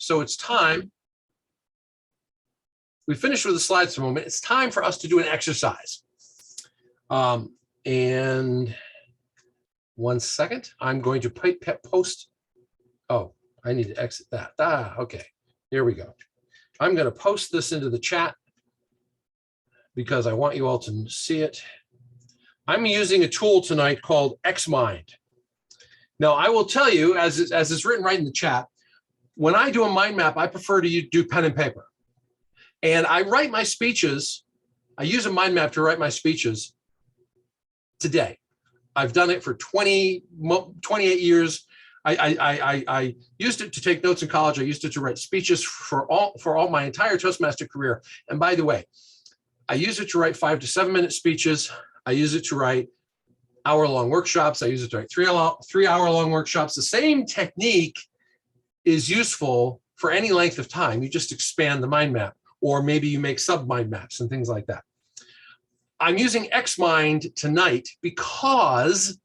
So it's time. We finished with the slides for a moment. It's time for us to do an exercise. And 1 second, I'm going to post. Oh, I need to exit that. Okay, here we go. I'm going to post this into the chat because I want you all to see it. I'm using a tool tonight called XMind. Now, I will tell you, as is written right in the chat, when I do a mind map, I prefer to do pen and paper. And I write my speeches. I use a mind map to write my speeches today. I've done it for 28 years. I used it to take notes in college. I used it to write speeches for all my entire Toastmaster career. And by the way, I use it to write 5 to 7 minute speeches. I use it to write hour-long workshops. I use it to write 3 hour-long workshops. The same technique is useful for any length of time. You just expand the mind map, or maybe you make sub-mind maps and things like that. I'm using XMind tonight because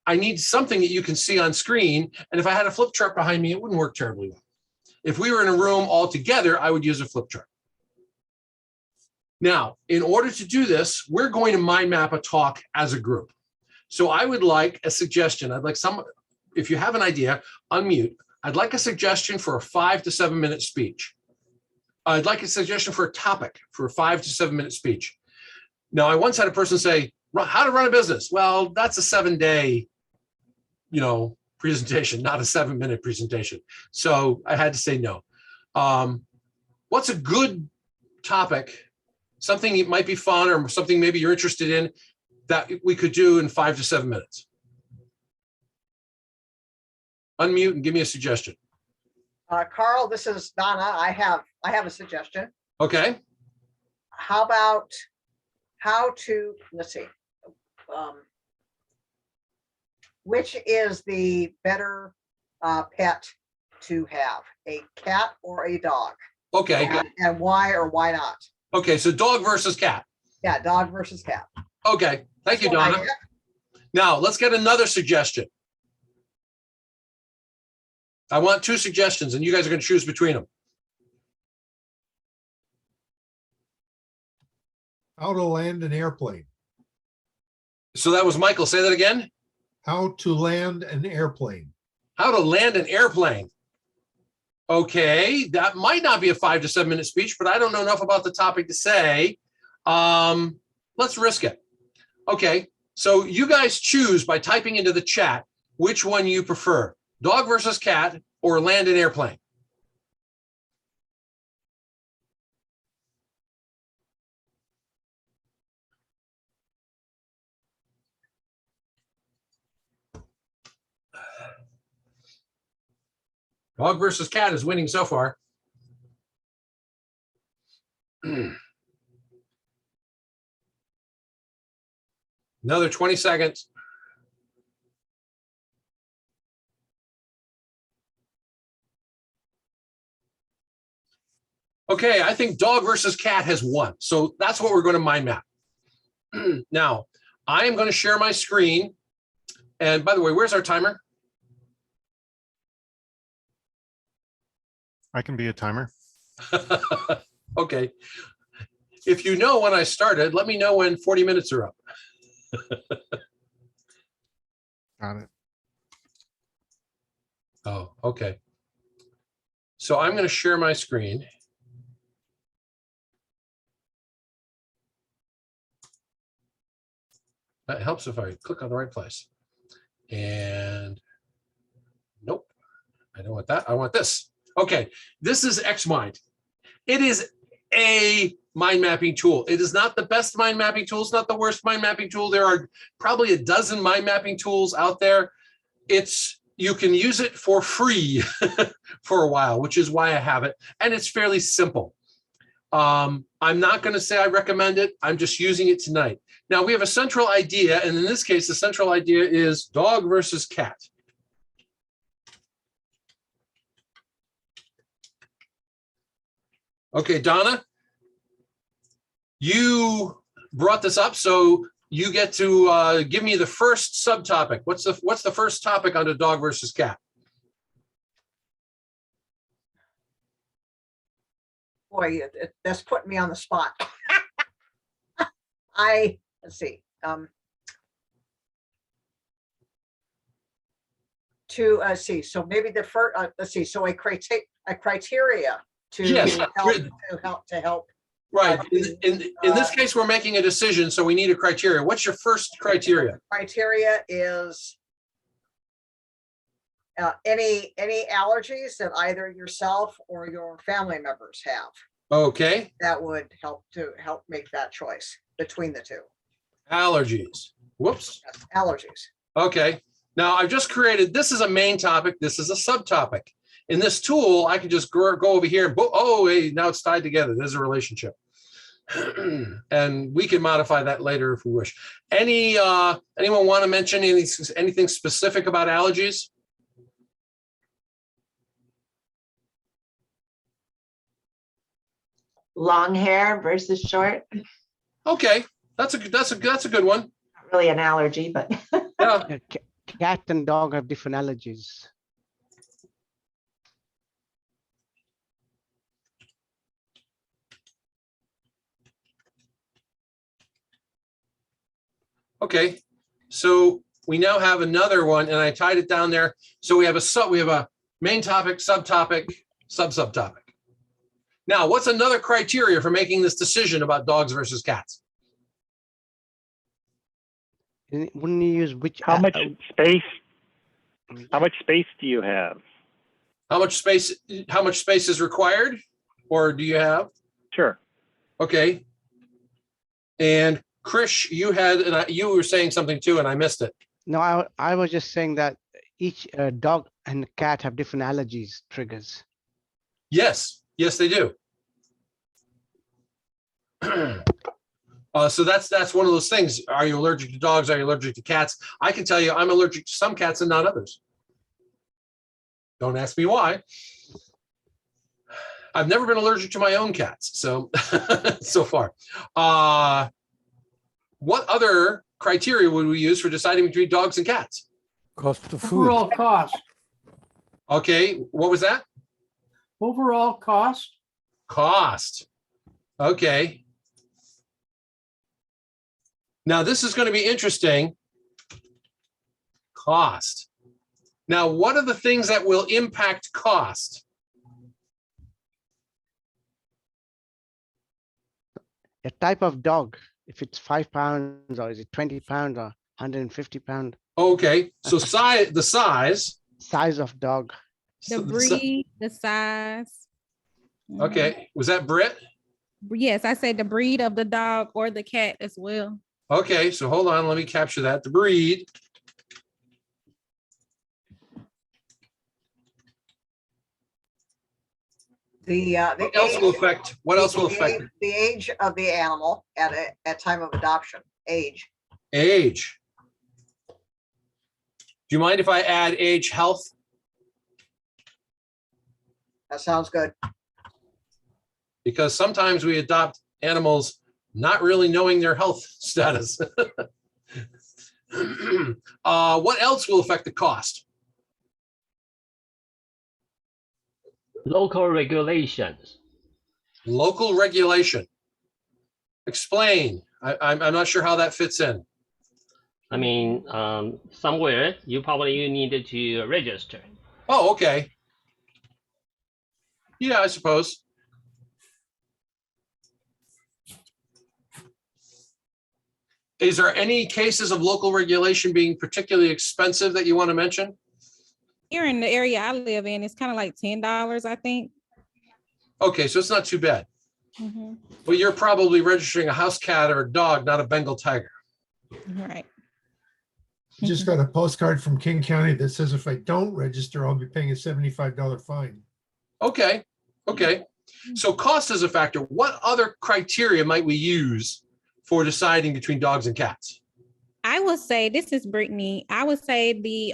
I need something that you can see on screen. And if I had a flip chart behind me, it wouldn't work terribly well. If we were in a room all together, I would use a flip chart. Now, in order to do this, we're going to mind map a talk as a group. So I would like a suggestion. I'd like if you have an idea, unmute. I'd like a suggestion for a 5 to 7 minute speech. I'd like a suggestion for a topic for a 5 to 7 minute speech. Now, I once had a person say, how to run a business. Well, that's a 7-day, presentation, not a 7-minute presentation. So I had to say no. What's a good topic, something that might be fun or something maybe you're interested in that we could do in 5 to 7 minutes? Unmute and give me a suggestion. Carl, this is Donna. I have a suggestion. Okay. How about let's see, which is the better pet to have, a cat or a dog? Okay. And why or why not? Okay, so dog versus cat. Yeah, dog versus cat. Okay, thank you, Donna. Now, let's get another suggestion. I want 2 suggestions, and you guys are going to choose between them. How to land an airplane. So that was Michael. Say that again. How to land an airplane. How to land an airplane. Okay, that might not be a 5 to 7 minute speech, but I don't know enough about the topic to say. Let's risk it. Okay, so you guys choose by typing into the chat which one you prefer, dog versus cat or land an airplane. Dog versus cat is winning so far. Another 20 seconds. Okay, I think dog versus cat has won. So that's what we're going to mind map. Now, I am going to share my screen. And by the way, where's our timer? I can be a timer. Okay. If you know when I started, let me know when 40 minutes are up. Got it. Oh, okay. So I'm going to share my screen. That helps if I click on the right place. And nope, I don't want that. I want this. Okay, this is XMind. It is a mind mapping tool. It is not the best mind mapping tool. It's not the worst mind mapping tool. There are probably a dozen mind mapping tools out there. You can use it for free for a while, which is why I have it. And it's fairly simple. I'm not going to say I recommend it. I'm just using it tonight. Now we have a central idea. And in this case, the central idea is dog versus cat. Okay, Donna, you brought this up, so you get to give me the first subtopic. What's the first topic under dog versus cat? Boy, that's putting me on the spot. Let's see. See, so maybe the first, let's see, so a criteria to Yes, help. right. In this case, we're making a decision, so we need a criteria. What's your first criteria? Criteria is any allergies that either yourself or your family members have. Okay, That would help make that choice between the two. allergies. Whoops. Allergies. Okay, now I've just created, this is a main topic, this is a subtopic. In this tool, I can just go over here and, oh, hey, now it's tied together. There's a relationship. And we can modify that later if we wish. Anyone want to mention anything specific about allergies? Long hair versus short. Okay, that's a good one. Not really an allergy, but Yeah. Yeah, cat and dog have different allergies. Okay, so we now have another one, and I tied it down there. So we have a main topic, subtopic, subtopic. Now, what's another criteria for making this decision about dogs versus cats? Wouldn't you use which? How much space? How much space do you have? How much space is required, or do you have? Sure. Okay. And Krish, you were saying something too, and I missed it. No, I was just saying that each dog and cat have different allergies triggers. Yes, they do. So that's one of those things. Are you allergic to dogs? Are you allergic to cats? I can tell you I'm allergic to some cats and not others. Don't ask me why. I've never been allergic to my own cats, so so far. What other criteria would we use for deciding between dogs and cats? Cost of food. Overall cost, Okay, what was that? overall cost. Cost. Okay. Now this is going to be interesting. Cost. Now, what are the things that will impact cost? A type of dog, if it's 5 pounds or is it 20 pounds or 150 pound, Okay, so the size. size of dog. The So- breed, the size. Mhm. Okay, was that Britt? Yes, I said the breed of the dog or the cat as well. Okay, so hold on, let me capture that. The breed. What else will affect? What else will affect it? The age of the animal at time of adoption, age. Age. Do you mind if I add age, health? That sounds good. Because sometimes we adopt animals not really knowing their health status. What else will affect the cost? Local regulations. Local regulation. Explain. I'm not sure how that fits in. I mean, somewhere you probably needed to register. Oh, okay. Yeah, I suppose. Is there any cases of local regulation being particularly expensive that you want to mention? Here in the area I live in, it's kind of like $10, I think. Okay, so it's not too bad. Mhm. Well, you're probably registering a house cat or a dog, not a Bengal tiger. Right. Just got a postcard from King County that says if I don't register, I'll be paying a $75 fine. Okay, okay. So cost is a factor. What other criteria might we use for deciding between dogs and cats? I would say, this is Brittany. I would say the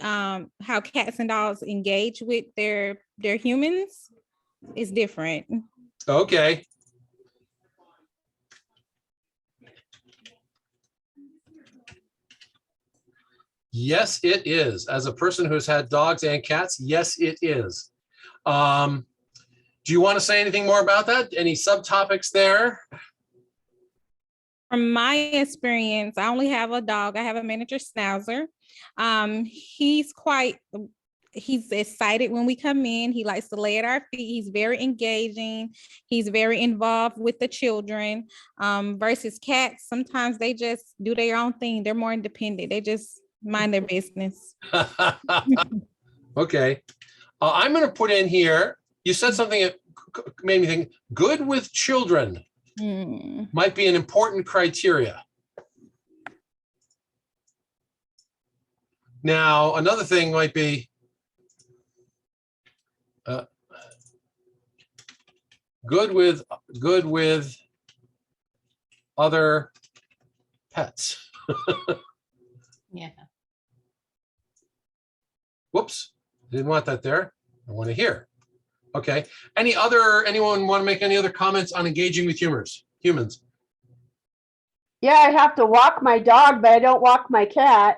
how cats and dogs engage with their humans is different. Okay. Yes, it is. As a person who's had dogs and cats, yes, it is. Do you want to say anything more about that? Any subtopics there? From my experience, I only have a dog. I have a miniature schnauzer. He's excited when we come in. He likes to lay at our feet. He's very engaging. He's very involved with the children. Versus cats, sometimes they just do their own thing. They're more independent. They just mind their business. Okay. I'm going to put in here, you said something that made me think, good with children might be an important criteria. Now, another thing might be good with other pets. Yeah. Whoops, didn't want that there. I want to hear. Okay. Anyone want to make any other comments on engaging with humans? Yeah, I have to walk my dog, but I don't walk my cat.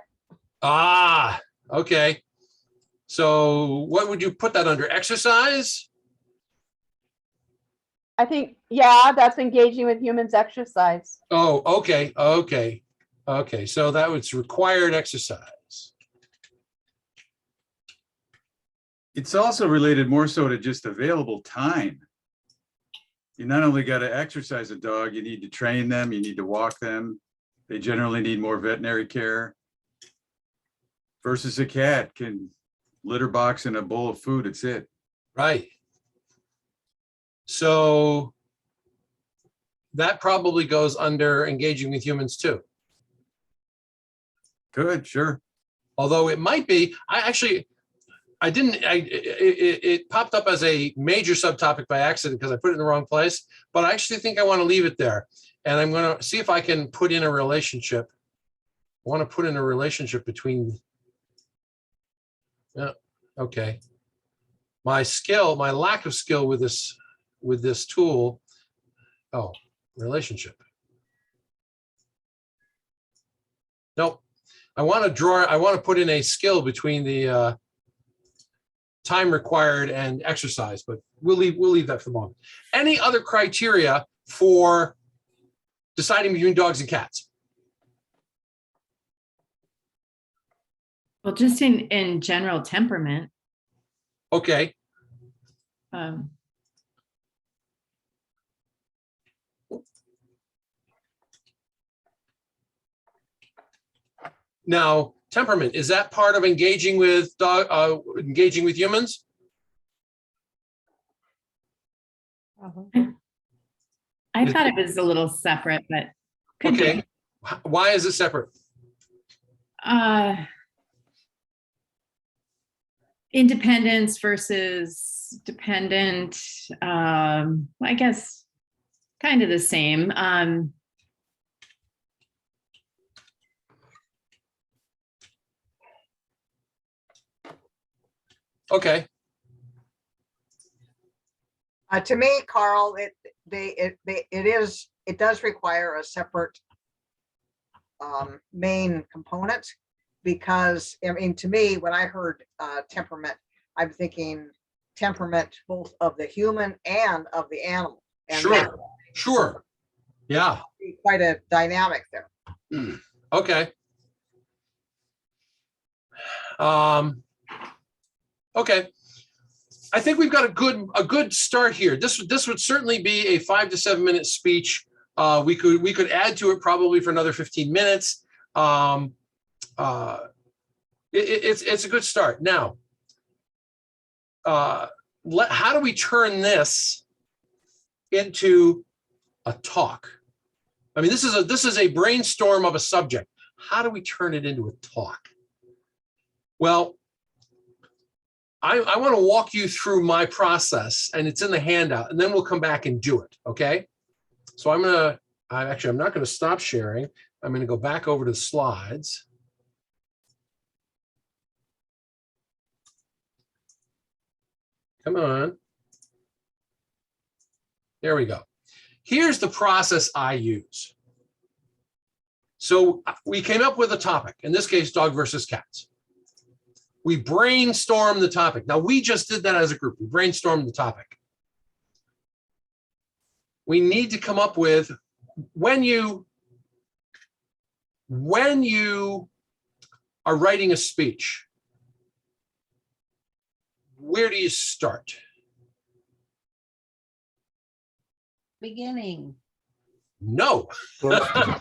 Ah, okay. So what would you put that under? Exercise? I think, yeah, that's engaging with humans exercise. Oh, okay. So that was required exercise. It's also related more so to just available time. You not only got to exercise a dog, you need to train them, you need to walk them. They generally need more veterinary care. Versus a cat can litter box and a bowl of food, it's it. Right. So that probably goes under engaging with humans too. Good, sure. Although it might be, it popped up as a major subtopic by accident because I put it in the wrong place, but I actually think I want to leave it there. And I'm going to see if I can put in a relationship. I want to put in a relationship between, okay. My lack of skill with this tool. Oh, relationship. Nope. I want to put in a skill between the time required and exercise, but we'll leave that for the moment. Any other criteria for deciding between dogs and cats? Well, just in general temperament. Okay. Now, temperament, is that part of engaging with humans? I thought it was a little separate, but could Okay. be. Why is it separate? Independence versus dependent. I guess kind of the same. Okay. To me, Carl, it does require a separate main component, because I mean, to me, when I heard temperament, I'm thinking temperament both of the human and of the animal. And Sure. Yeah. Quite a dynamic there. Okay. Okay. I think we've got a good start here. This would certainly be a 5 to 7 minute speech. We could add to it probably for another 15 minutes. It's a good start. Now, how do we turn this into a talk? I mean, this is a brainstorm of a subject. How do we turn it into a talk? Well, I want to walk you through my process, and it's in the handout, and then we'll come back and do it. Okay. So I'm not going to stop sharing. I'm going to go back over to the slides. Come on. There we go. Here's the process I use. So we came up with a topic, in this case, dog versus cats. We brainstormed the topic. Now, we just did that as a group. We brainstormed the topic. we need to come up with, when you are writing a speech, where do you start? Beginning. No. The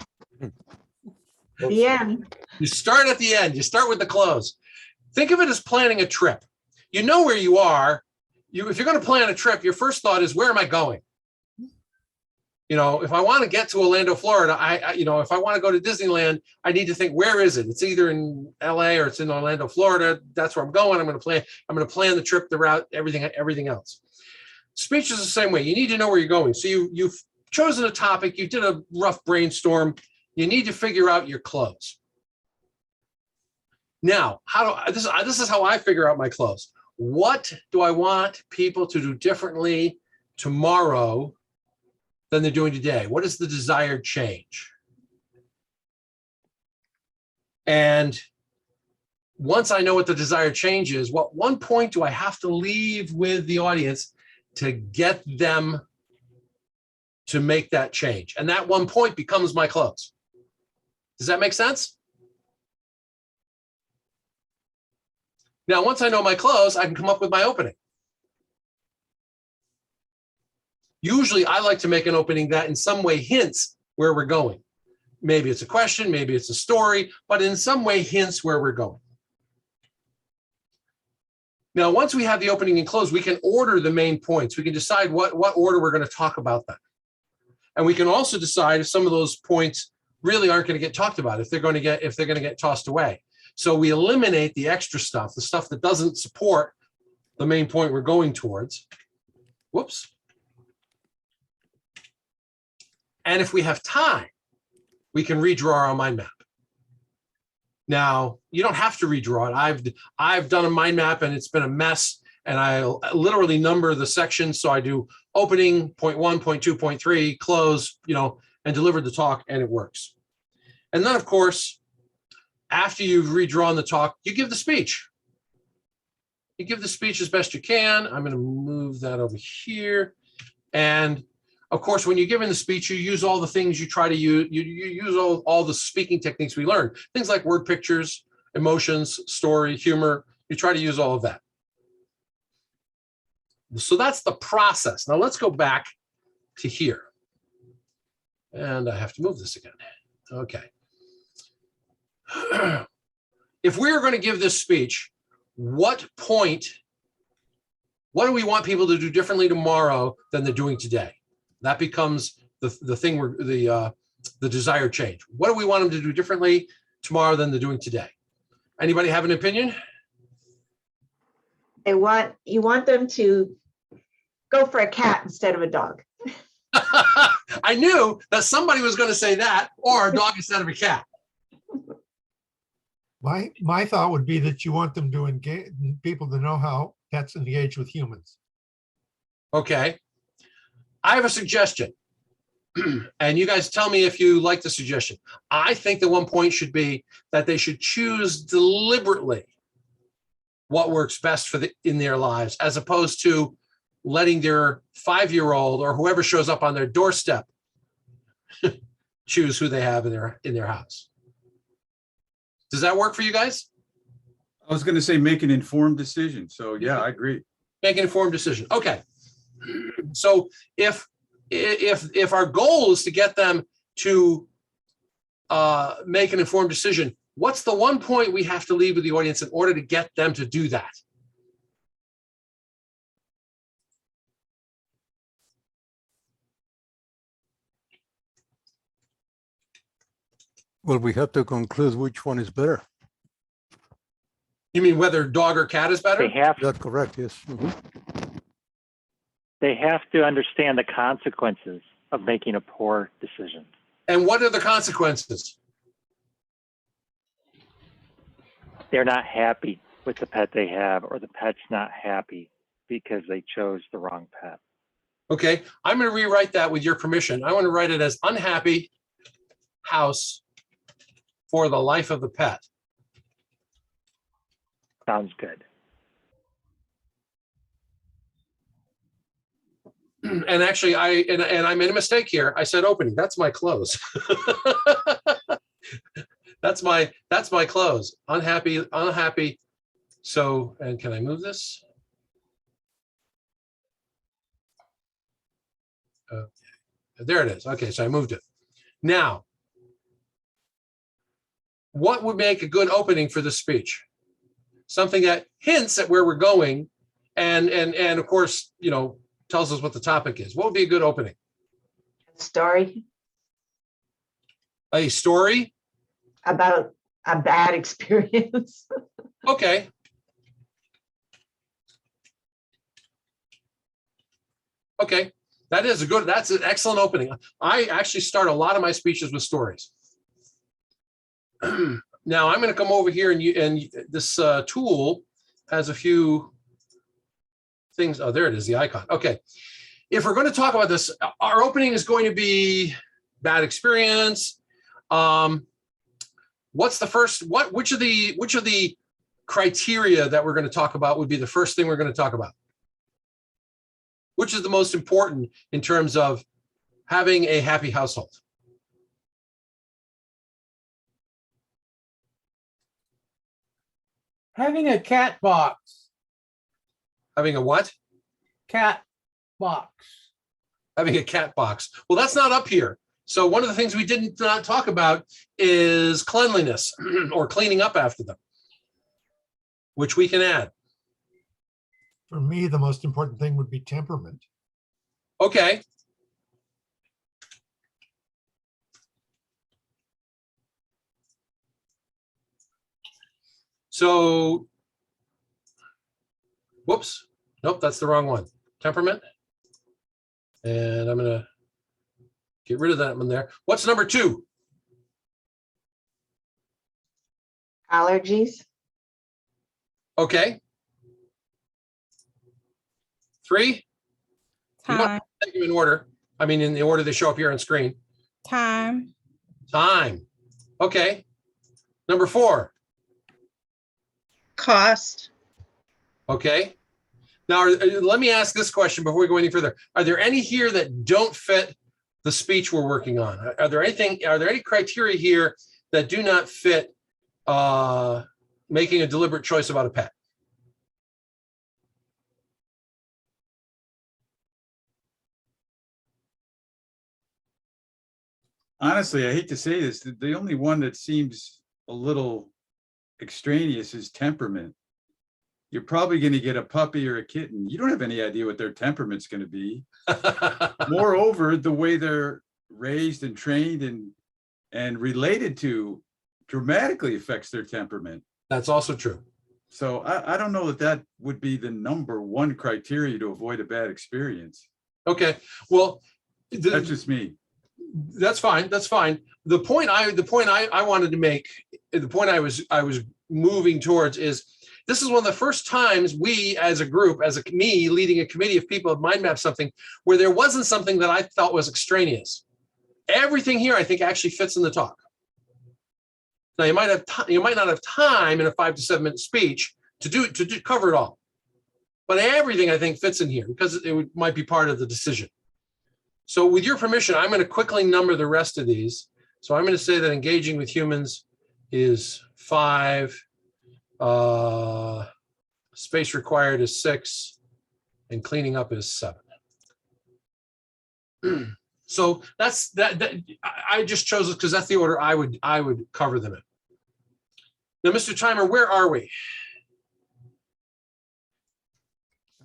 end. You start at the end. You start with the close. Think of it as planning a trip. You know where you are. If you're going to plan a trip, your first thought is, where am I going? You know, if I want to get to Orlando, Florida, if I want to go to Disneyland, I need to think, where is it? It's either in LA or it's in Orlando, Florida. That's where I'm going. I'm going to plan the trip, the route, everything else. Speech is the same way. You need to know where you're going. So you've chosen a topic. You did a rough brainstorm. You need to figure out your close. Now, this is how I figure out my close. What do I want people to do differently tomorrow than they're doing today? What is the desired change? And once I know what the desired change is, what one point do I have to leave with the audience to get them to make that change? And that one point becomes my close. Does that make sense? Now, once I know my close, I can come up with my opening. Usually I like to make an opening that in some way hints where we're going. Maybe it's a question, maybe it's a story, but in some way hints where we're going. Now, once we have the opening and close, we can order the main points. We can decide what order we're going to talk about them. And we can also decide if some of those points really aren't going to get talked about, if they're going to get tossed away. So we eliminate the extra stuff, the stuff that doesn't support the main point we're going towards. Whoops. And if we have time, we can redraw our mind map. Now, you don't have to redraw it. I've done a mind map and it's been a mess, and I literally number the sections. So I do opening, point 1, point 2, point 3, close, and deliver the talk, and it works. And then, of course, after you've redrawn the talk, you give the speech. You give the speech as best you can. I'm going to move that over here. And of course, when you're giving the speech, you use all the things you try to use. You use all the speaking techniques we learned. Things like word pictures, emotions, story, humor. You try to use all of that. So that's the process. Now let's go back to here. And I have to move this again. Okay. If we're going to give this speech, what do we want people to do differently tomorrow than they're doing today? That becomes the thing the desired change. What do we want them to do differently tomorrow than they're doing today? Anybody have an opinion? You want them to go for a cat instead of a dog. I knew that somebody was going to say that, or a dog instead of a cat. My thought would be that you want them to engage people to know how pets engage with humans. Okay. I have a suggestion. And you guys tell me if you like the suggestion. I think the one point should be that they should choose deliberately what works best in their lives, as opposed to letting their 5-year-old or whoever shows up on their doorstep choose who they have in their house. Does that work for you guys? I was going to say make an informed decision. So yeah, I agree. Make an informed decision. Okay. So if our goal is to get them to make an informed decision, what's the one point we have to leave with the audience in order to get them to do that? Well, we have to conclude which one is better. You mean whether dog or cat is better? That's correct, yes. They have to understand the consequences of making a poor decision. And what are the consequences? They're not happy with the pet they have, or the pet's not happy because they chose the wrong pet. Okay, I'm going to rewrite that with your permission. I want to write it as unhappy house for the life of the pet. Sounds good. And actually, I made a mistake here. I said opening. That's my close. That's my close. Unhappy. So, and can I move this? There it is. Okay, so I moved it. Now, what would make a good opening for this speech? Something that hints at where we're going, and of course, you know, tells us what the topic is. What would be a good opening? Story A story? about a bad experience. Okay. Okay, that's an excellent opening. I actually start a lot of my speeches with stories. Now I'm going to come over here and this tool has a few things. Oh, there it is, the icon. Okay. If we're going to talk about this, our opening is going to be bad experience. What's the first, which of the criteria that we're going to talk about would be the first thing we're going to talk about? Which is the most important in terms of having a happy household? Having a cat box. Having a what? Cat box. Having a cat box. Well, that's not up here. So one of the things we did not talk about is cleanliness or cleaning up after them, which we can add. For me, the most important thing would be temperament. Okay. So, whoops. Nope, that's the wrong one. Temperament. And I'm going to get rid of that one there. What's number 2? Allergies. Okay. 3. You don't Time. have to take them in order. I mean, in the order they show up here on screen. Time. Time. Okay. Number 4. Cost. Okay. Now, let me ask this question before we go any further. Are there any here that don't fit the speech we're working on? Are there any criteria here that do not fit making a deliberate choice about a pet? Honestly, I hate to say this, the only one that seems a little extraneous is temperament. You're probably going to get a puppy or a kitten. You don't have any idea what their temperament's going to be. Moreover, the way they're raised and trained and related to dramatically affects their temperament. That's also true. So I don't know that would be the number one criteria to avoid a bad experience. Okay. Well, that's just me. That's fine. That's fine. The point I wanted to make, the point I was moving towards is this is one of the first times we as a group, me leading a committee of people have mind mapped something where there wasn't something that I felt was extraneous. Everything here, I think, actually fits in the talk. Now you might not have time in a 5 to 7 minute speech to cover it all, but everything I think fits in here because might be part of the decision. So with your permission, I'm going to quickly number the rest of these. So I'm going to say that engaging with humans is 5, space required is 6, and cleaning up is 7. So that's that. I just chose it because that's the order I would cover them in. Now, Mr. Timer, where are we?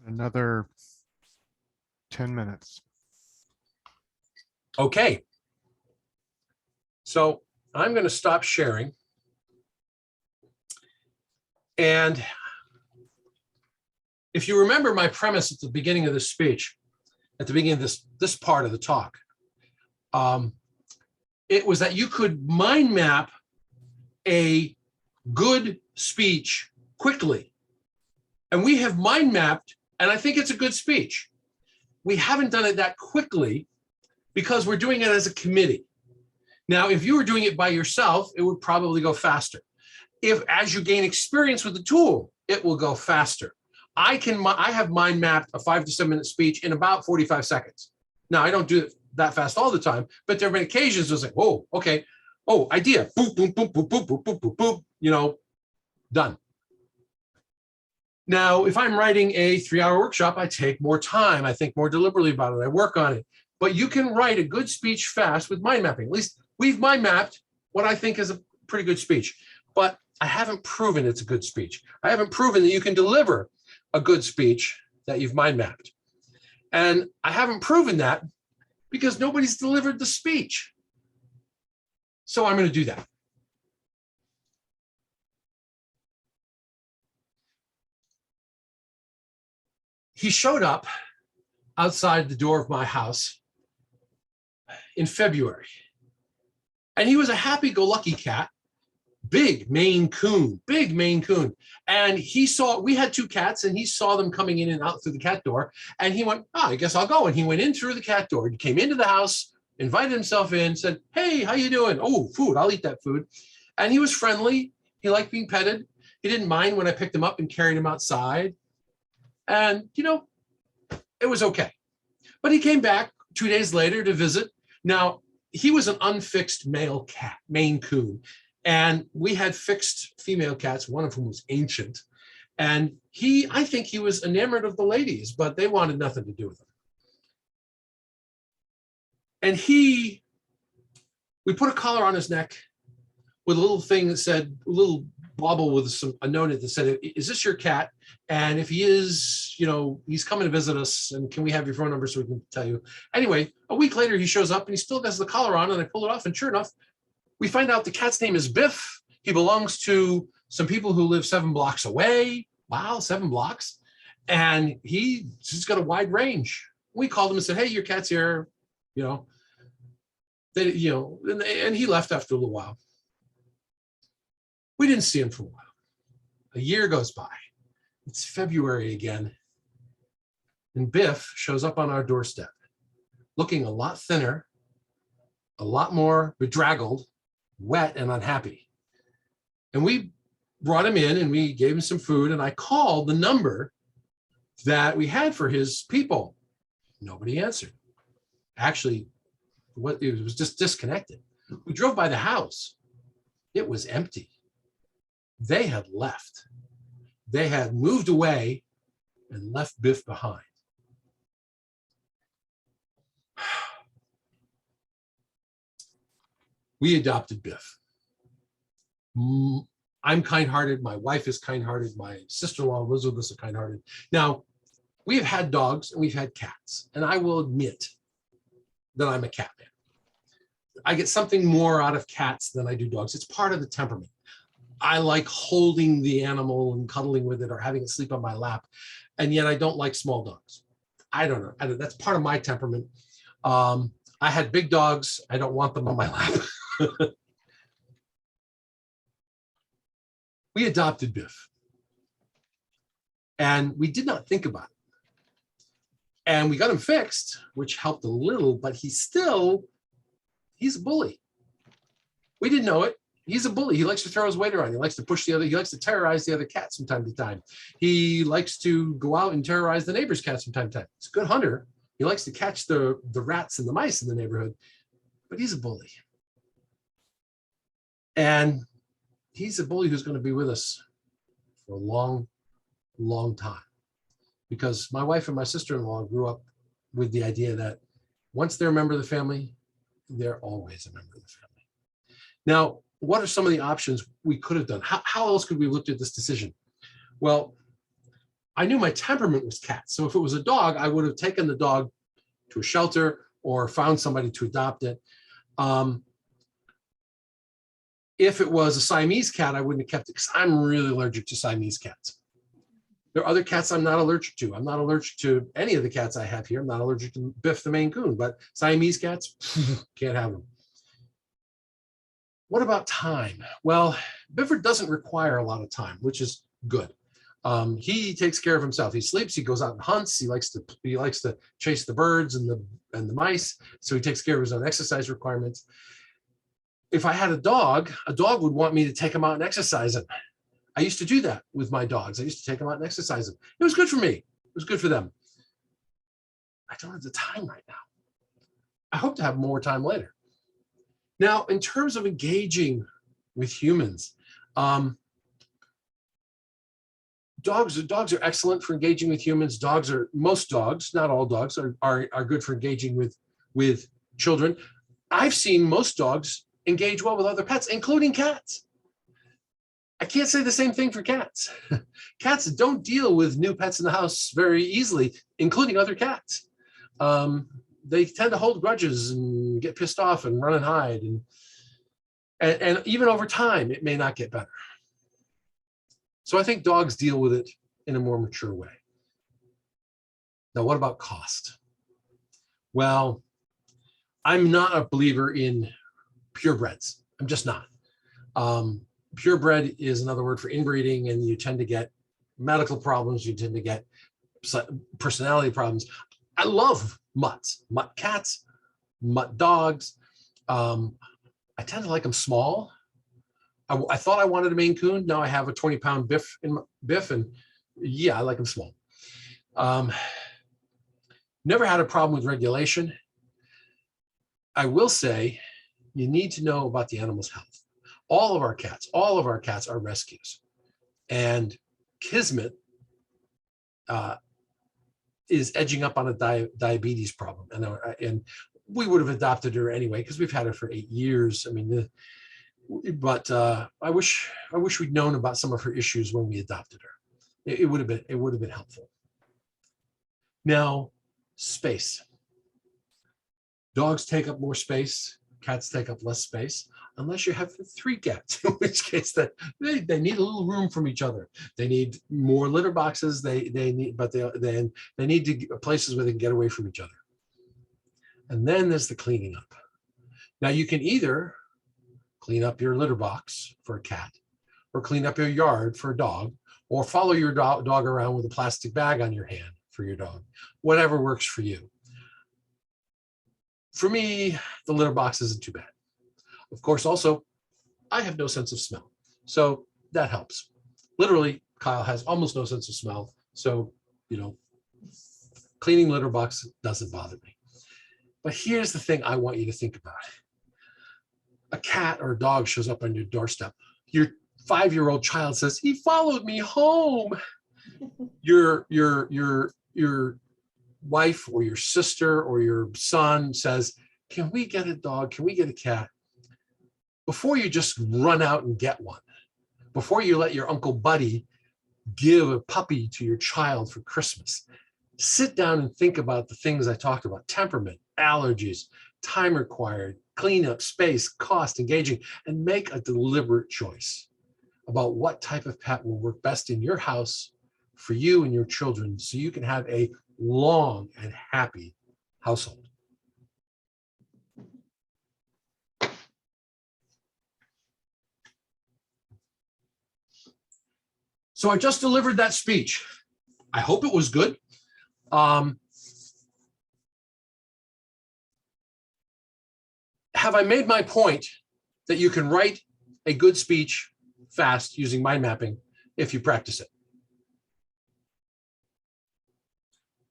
Another 10 minutes. Okay. So I'm going to stop sharing. And if you remember my premise at the beginning of this speech, at the beginning of this part of the talk, it was that you could mind map a good speech quickly. And we have mind mapped, and I think it's a good speech. We haven't done it that quickly because we're doing it as a committee. Now, if you were doing it by yourself, it would probably go faster. If as you gain experience with the tool, it will go faster. I have mind mapped a 5 to 7 minute speech in about 45 seconds. Now I don't do it that fast all the time, but there have been occasions it's like, whoa, okay. Oh, idea. Boop, boop, boop, boop, boop, boop, boop, boop, boop, you know, done. Now, if I'm writing a 3-hour workshop, I take more time. I think more deliberately about it. I work on it. But you can write a good speech fast with mind mapping. At least we've mind mapped what I think is a pretty good speech. But I haven't proven it's a good speech. I haven't proven that you can deliver a good speech that you've mind mapped. And I haven't proven that because nobody's delivered the speech. So I'm going to do that. He showed up outside the door of my house in February. And he was a happy-go-lucky cat, big Maine Coon. And he saw, we had 2 cats, and he saw them coming in and out through the cat door. And he went, oh, I guess I'll go. And he went in through the cat door. He came into the house, invited himself in, said, hey, how you doing? Oh, food, I'll eat that food. And he was friendly. He liked being petted. He didn't mind when I picked him up and carried him outside. And, you know, it was okay. But he came back 2 days later to visit. Now, he was an unfixed male cat, Maine Coon. And we had fixed female cats, one of whom was ancient. And I think he was enamored of the ladies, but they wanted nothing to do with him. And we put a collar on his neck with a little thing that said, a little bauble with a note that said, is this your cat? And if he is, you know, he's coming to visit us, and can we have your phone number so we can tell you? Anyway, a week later, he shows up and he still has the collar on, and I pull it off, and sure enough, we find out the cat's name is Biff. He belongs to some people who live 7 blocks away. Wow, 7 blocks. And he's got a wide range. We called him and said, hey, your cat's here, you know. And he left after a little while. We didn't see him for a while. A year goes by. It's February again. And Biff shows up on our doorstep, looking a lot thinner, a lot more bedraggled, wet, and unhappy. And we brought him in and we gave him some food, and I called the number that we had for his people. Nobody answered. Actually, it was just disconnected. We drove by the house. It was empty. They had left. They had moved away and left Biff behind. We adopted Biff. I'm kind-hearted. My wife is kind-hearted. My sister-in-law lives with us, is kind-hearted. Now, we have had dogs and we've had cats, and I will admit that I'm a cat man. I get something more out of cats than I do dogs. It's part of the temperament. I like holding the animal and cuddling with it or having it sleep on my lap, and yet I don't like small dogs. I don't know. That's part of my temperament. I had big dogs. I don't want them on my lap. We adopted Biff, and we did not think about it. And we got him fixed, which helped a little, but he's a bully. We didn't know it. He's a bully. He likes to throw his weight around. He likes to he likes to terrorize the other cats from time to time. He likes to go out and terrorize the neighbor's cats from time to time. He's a good hunter. He likes to catch the rats and the mice in the neighborhood, but he's a bully. And he's a bully who's going to be with us for a long, long time. Because my wife and my sister-in-law grew up with the idea that once they're a member of the family, they're always a member of the family. Now, what are some of the options we could have done? How else could we have looked at this decision? Well, I knew my temperament was cats. So if it was a dog, I would have taken the dog to a shelter or found somebody to adopt it. If it was a Siamese cat, I wouldn't have kept it because I'm really allergic to Siamese cats. There are other cats I'm not allergic to. I'm not allergic to any of the cats I have here. I'm not allergic to Biff the Maine Coon, but Siamese cats, can't have them. What about time? Well, Bifford doesn't require a lot of time, which is good. He takes care of himself. He sleeps, he goes out and hunts. He likes to chase the birds and the mice. So he takes care of his own exercise requirements. If I had a dog would want me to take him out and exercise him. I used to do that with my dogs. I used to take them out and exercise them. It was good for me. It was good for them. I don't have the time right now. I hope to have more time later. Now, in terms of engaging with humans, dogs are excellent for engaging with humans. Most dogs, not all dogs, are good for engaging with children. I've seen most dogs engage well with other pets, including cats. I can't say the same thing for cats. Cats don't deal with new pets in the house very easily, including other cats. They tend to hold grudges and get pissed off and run and hide. And even over time, it may not get better. So I think dogs deal with it in a more mature way. Now, what about cost? Well, I'm not a believer in purebreds. I'm just not. Purebred is another word for inbreeding, and you tend to get medical problems. You tend to get personality problems. I love mutts, mutt cats, mutt dogs. I tend to like them small. I thought I wanted a Maine Coon. Now I have a 20-pound Biff, and yeah, I like them small. Never had a problem with regulation. I will say you need to know about the animal's health. All of our cats are rescues. And Kismet is edging up on a diabetes problem. And we would have adopted her anyway, because we've had her for 8 years. I mean, but I wish we'd known about some of her issues when we adopted her. It would have been helpful. Now, space. Dogs take up more space. Cats take up less space, unless you have 3 cats, in which case that they need a little room from each other. They need more litter boxes. They need places where they can get away from each other. And then there's the cleaning up. Now you can either clean up your litter box for a cat, or clean up your yard for a dog, or follow your dog around with a plastic bag on your hand for your dog. Whatever works for you. For me, the litter box isn't too bad. Of course, also, I have no sense of smell, so that helps. Literally, Kyle has almost no sense of smell, so, cleaning litter box doesn't bother me. But here's the thing I want you to think about. A cat or a dog shows up on your doorstep. Your 5-year-old child says, "He followed me home." Your wife or your sister or your son says, "Can we get a dog? Can we get a cat?" Before you just run out and get one, before you let your Uncle Buddy give a puppy to your child for Christmas, sit down and think about the things I talked about: temperament, allergies, time required, cleanup, space, cost, engaging, and make a deliberate choice about what type of pet will work best in your house for you and your children, so you can have a long and happy household. So I just delivered that speech. I hope it was good. Have I made my point that you can write a good speech fast using mind mapping if you practice it?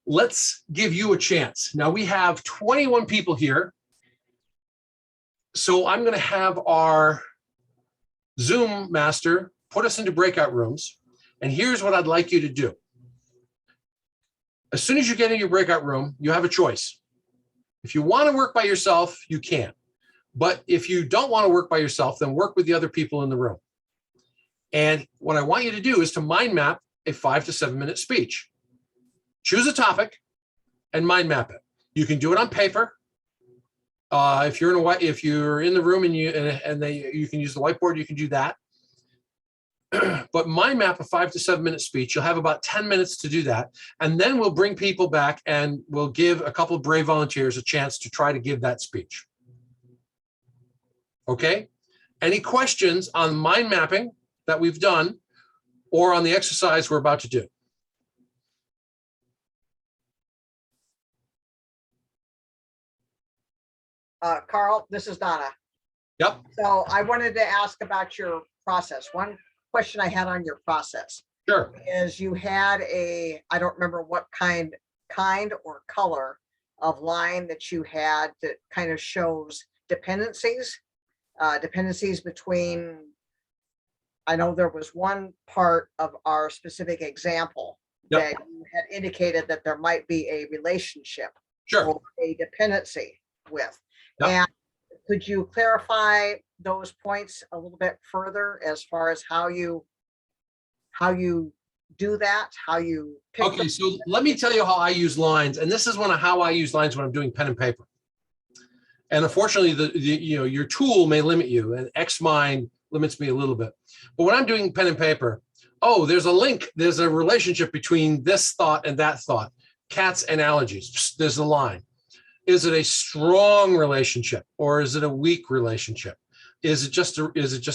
Let's give you a chance. Now we have 21 people here. So I'm going to have our Zoom master put us into breakout rooms. And here's what I'd like you to do. As soon as you get in your breakout room, you have a choice. If you want to work by yourself, you can. But if you don't want to work by yourself, then work with the other people in the room. And what I want you to do is to mind map a 5 to 7 minute speech. Choose a topic and mind map it. You can do it on paper. If you're in the room and you can use the whiteboard, you can do that. But mind map a 5 to 7 minute speech. You'll have about 10 minutes to do that. And then we'll bring people back and we'll give a couple of brave volunteers a chance to try to give that speech. Okay? Any questions on mind mapping that we've done or on the exercise we're about to do? Carl, this is Donna. Yep. So I wanted to ask about your process. One question I had on your process Sure. is you had I don't remember what kind or color of line that you had that kind of shows dependencies between, I know there was one part of our specific example Yep. that you had indicated that there might be a relationship Sure. or a dependency with. Yep. And could you clarify those points a little bit further as far as how you do that, how you pick Okay, them? so let me tell you how I use lines, and this is how I use lines when I'm doing pen and paper. And unfortunately, your tool may limit you, and Xmind limits me a little bit. But when I'm doing pen and paper, there's a link, there's a relationship between this thought and that thought. Cats and allergies, there's a line. Is it a strong relationship or is it a weak relationship? Is it just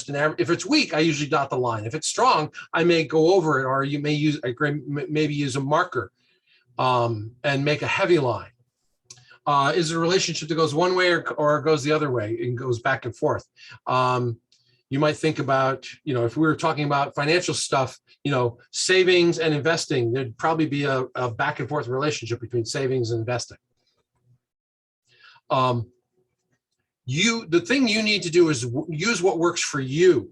an average? If it's weak, I usually dot the line. If it's strong, I may go over it, or you may use a marker and make a heavy line. Is it a relationship that goes one way or goes the other way and goes back and forth? You might think about, if we were talking about financial stuff, savings and investing, there'd probably be a back and forth relationship between savings and investing. The thing you need to do is use what works for you.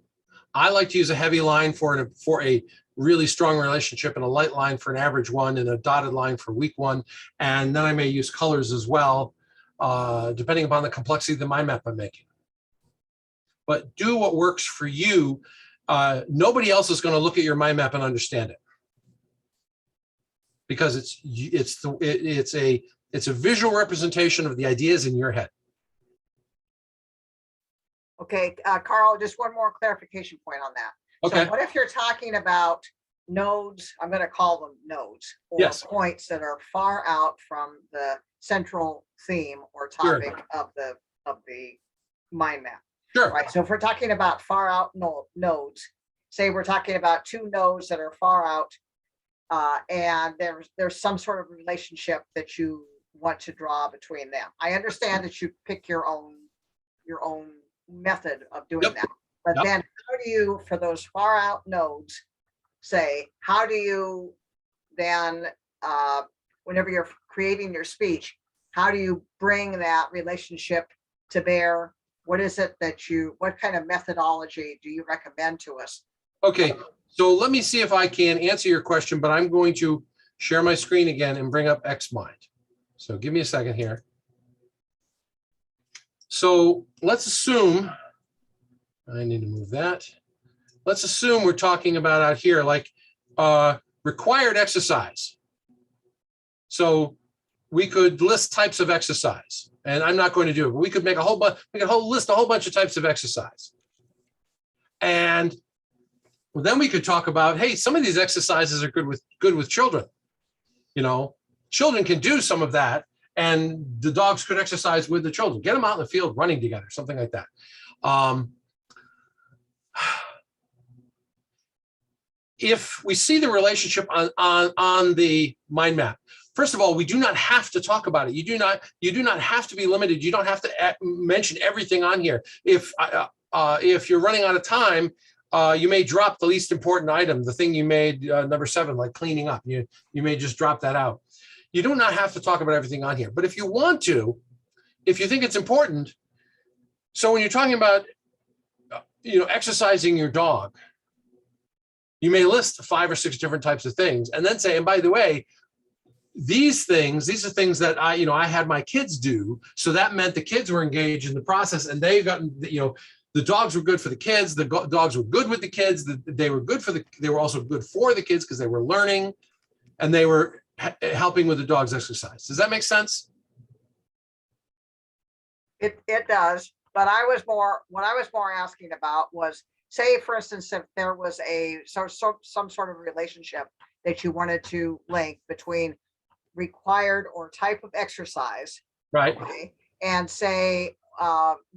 I like to use a heavy line for a really strong relationship, and a light line for an average one, and a dotted line for a weak one. And then I may use colors as well, depending upon the complexity of the mind map I'm making. But do what works for you. Nobody else is going to look at your mind map and understand it, because it's a visual representation of the ideas in your head. Okay, Carl, just one more clarification point on that. Okay. So what if you're talking about nodes, I'm going to call them nodes, or Yes. points that are far out from the central theme or Sure. topic of the mind map? Sure. Right, so if we're talking about far out nodes, say we're talking about two nodes that are far out, and there's some sort of relationship that you want to draw between them. I understand that you pick your own method of doing Yep. that, but Yep. then how do you, for those far out nodes, how do you then, whenever you're creating your speech, how do you bring that relationship to bear? What kind of methodology do you recommend to us? Okay, so let me see if I can answer your question, but I'm going to share my screen again and bring up Xmind. So give me a second here. So let's assume, I need to move that. Let's assume we're talking about out here, like required exercise. So we could list types of exercise, and I'm not going to do it, but we could make list a whole bunch of types of exercise. And then we could talk about, hey, some of these exercises are good with children. Children can do some of that, and the dogs could exercise with the children. Get them out in the field running together, something like that. If we see the relationship on the mind map, first of all, we do not have to talk about it. You do not have to be limited. You don't have to mention everything on here. If you're running out of time, you may drop the least important item, the thing you made number 7, like cleaning up. You may just drop that out. You do not have to talk about everything on here. But if you want to, if you think it's important, so when you're talking about exercising your dog, you may list 5 or 6 different types of things, and then say, and by the way, these are things that I had my kids do. So that meant the kids were engaged in the process, and they got, the dogs were good for the kids. The dogs were good with the kids. They were also good for the kids because they were learning, and they were helping with the dog's exercise. Does that make sense? It does, but what I was more asking about was, say, for instance, if there was some sort of relationship that you wanted to link between required or type of exercise, right? Okay, and say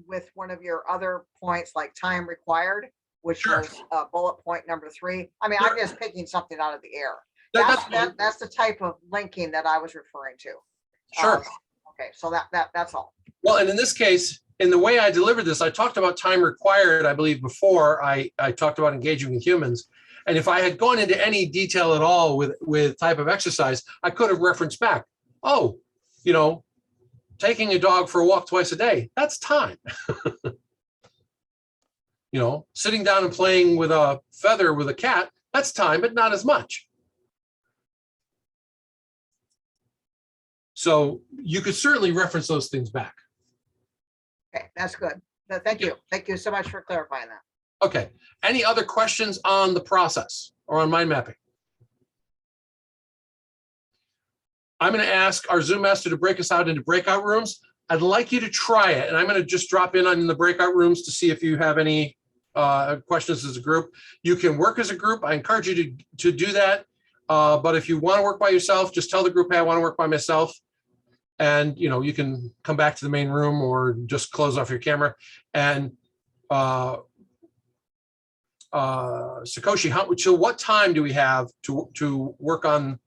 with one of your other points like time required, which Sure. was bullet point number 3. I mean, Sure. I'm just picking something out of the air. That's That's the type of linking that I was referring to. Sure. Okay, so that's all. Well, and in this case, in the way I delivered this, I talked about time required, I believe, before I talked about engaging with humans. And if I had gone into any detail at all with type of exercise, I could have referenced back, oh, you know, taking a dog for a walk twice a day, that's time. You know, sitting down and playing with a feather with a cat, that's time, but not as much. So you could certainly reference those things back. Okay, that's good. Thank you. Thank you so much for clarifying that. Okay, any other questions on the process or on mind mapping? I'm going to ask our Zoom master to break us out into breakout rooms. I'd like you to try it, and I'm going to just drop in the breakout rooms to see if you have any questions as a group. You can work as a group. I encourage you to do that. But if you want to work by yourself, just tell the group, hey, I want to work by myself. And, you know, you can come back to the main room or just close off your camera. And Sakoshi, so what time do we have to work on?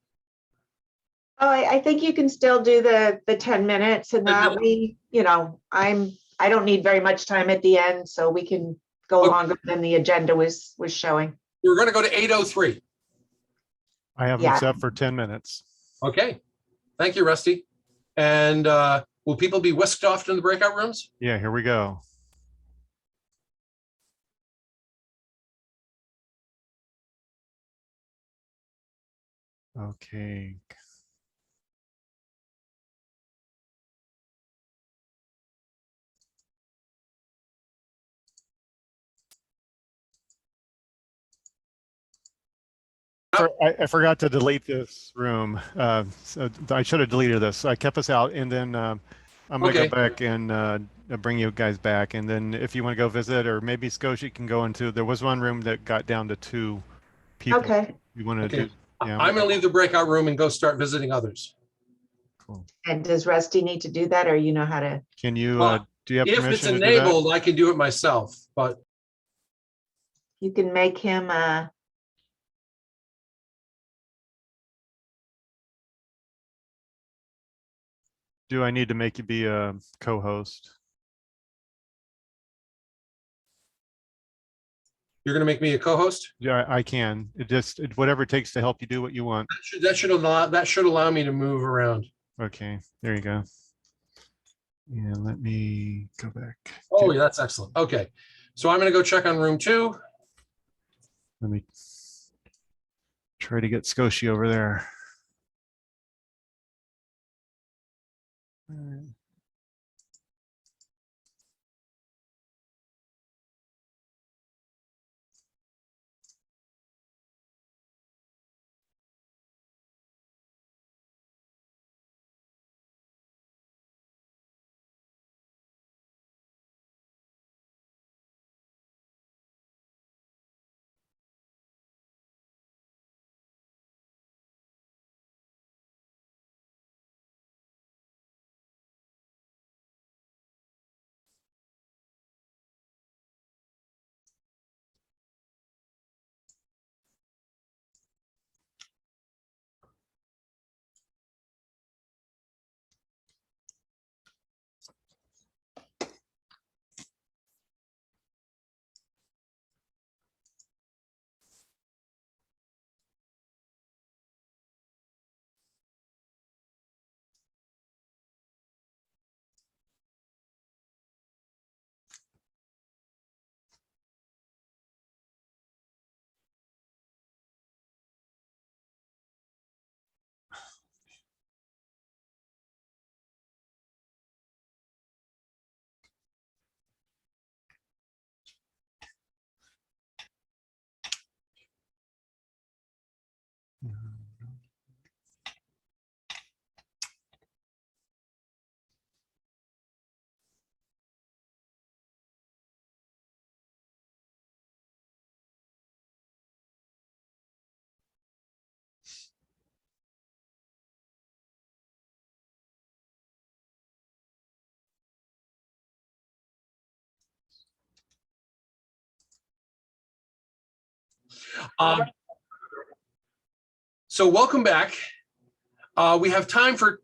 Oh, I think you can still do the 10 minutes, and that we, you know, I don't need very much time at the end, so we can go longer than the agenda was showing. We're going to go to 8:03. I have them set for 10 minutes. Okay. Thank you, Rusty. And will people be whisked off to the breakout rooms? Yeah, here we go. Okay. I forgot to delete this room. So I should have deleted this. I kept us out, and then I'm going to go back and bring you guys back. And then if you want to go visit, or maybe Scotia can go into, there was one room that got down to 2 people. Okay. You want to do? Yeah. I'm going to leave the breakout room and go start visiting others. Cool. And does Rusty need to do that, or you know how to? Can you, do you have If permission it's to do that? enabled, I can do it myself, but You can make him Do I need to make you be a co-host? you're going to make me a co-host? Yeah, I can. Whatever it takes to help you do what you want. That should allow me to move around. Okay, there you go. Yeah, let me go back. Oh, yeah, that's excellent. Okay, so I'm going to go check on room 2. Let me try to get Scotia over there. So welcome back. We have time for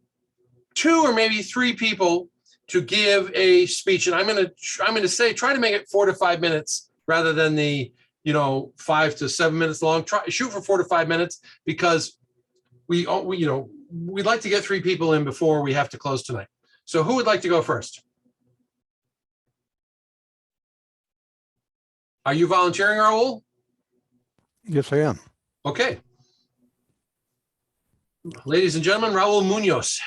2 or maybe 3 people to give a speech, and I'm gonna say, try to make it 4 to 5 minutes rather than the, 5 to 7 minutes long. Shoot for 4 to 5 minutes, because we'd like to get 3 people in before we have to close tonight. So who would like to go first? Are you volunteering, Raul? Yes, I am. Okay. Ladies and gentlemen, Raul Munoz.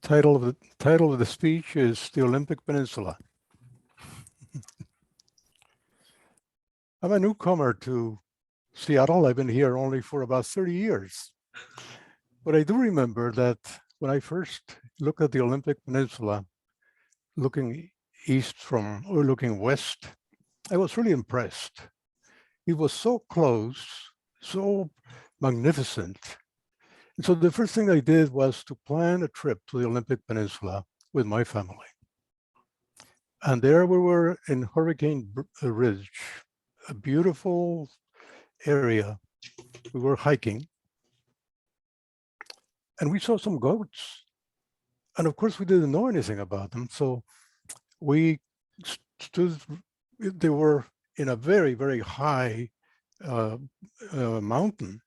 Title of the speech is The Olympic Peninsula. I'm a newcomer to Seattle. I've been here only for about 30 years. But I do remember that when I first looked at the Olympic Peninsula, looking looking west, I was really impressed. It was so close, so magnificent. And so the first thing I did was to plan a trip to the Olympic Peninsula with my family. And there we were in Hurricane Ridge, a beautiful area. We were hiking and we saw some goats. And of course we didn't know anything about them. So we stood, they were in a very, very high mountain.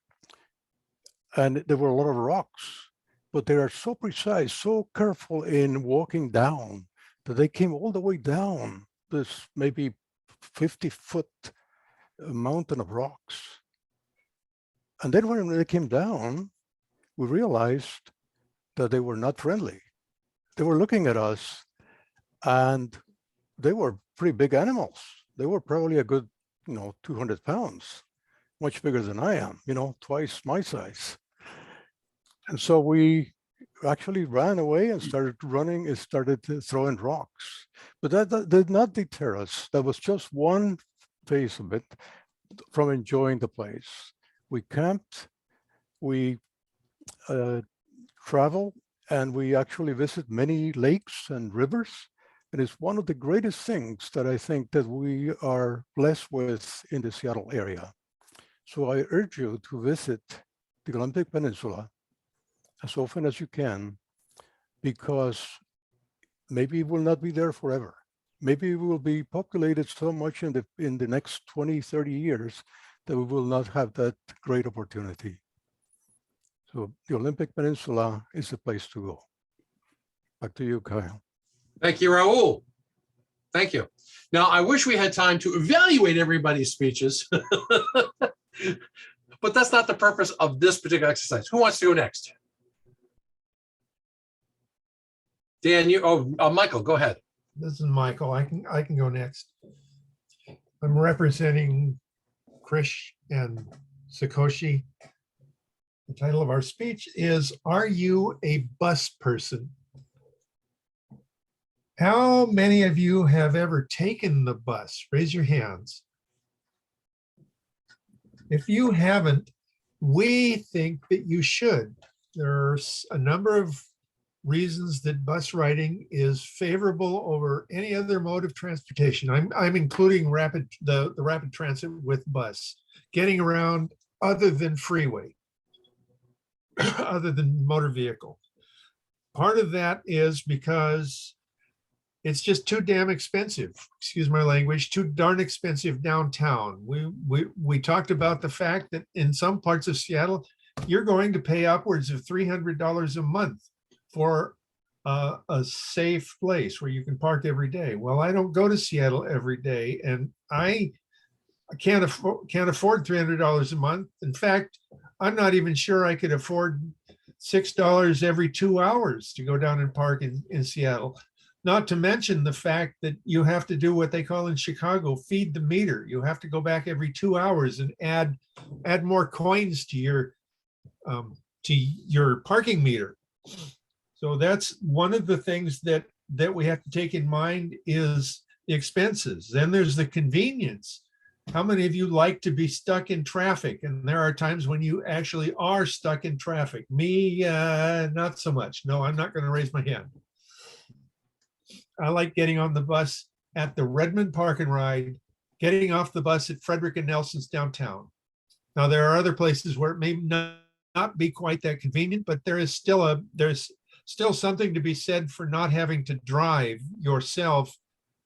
And there were a lot of rocks, but they are so precise, so careful in walking down that they came all the way down this maybe 50-foot mountain of rocks. And then when they came down, we realized that they were not friendly. They were looking at us, and they were pretty big animals. They were probably a good, 200 pounds, much bigger than I am, twice my size. And so we actually ran away and started running and started throwing rocks. But that did not deter us. That was just one phase of it from enjoying the place. We camped, we traveled, and we actually visit many lakes and rivers. And it's one of the greatest things that I think that we are blessed with in the Seattle area. So I urge you to visit the Olympic Peninsula as often as you can, because maybe it will not be there forever. Maybe it will be populated so much in the next 20, 30 years that we will not have that great opportunity. So the Olympic Peninsula is the place to go. Back to you, Kyle. Thank you, Raul. Thank you. Now, I wish we had time to evaluate everybody's speeches, but that's not the purpose of this particular exercise. Who wants to go next? Dan, Michael, go ahead. This is Michael. I can go next. I'm representing Krish and Sakoshi. The title of our speech is, Are You a Bus Person? How many of you have ever taken the bus? Raise your hands. If you haven't, we think that you should. There's a number of reasons that bus riding is favorable over any other mode of transportation. I'm including the rapid transit with bus, getting around other than freeway, other than motor vehicle. Part of that is because it's just too damn expensive. Excuse my language, too darn expensive downtown. We talked about the fact that in some parts of Seattle, you're going to pay upwards of $300 a month for a safe place where you can park every day. Well, I don't go to Seattle every day, and I can't afford $300 a month. In fact, I'm not even sure I could afford $6 every 2 hours to go down and park in Seattle. Not to mention the fact that you have to do what they call in Chicago, feed the meter. You have to go back every 2 hours and add more coins to your parking meter. So that's one of the things that we have to take in mind is the expenses. Then there's the convenience. How many of you like to be stuck in traffic? And there are times when you actually are stuck in traffic. Me, not so much. No, I'm not going to raise my hand. I like getting on the bus at the Redmond Park and Ride, getting off the bus at Frederick and Nelson's downtown. Now, there are other places where it may not be quite that convenient, but there's still something to be said for not having to drive yourself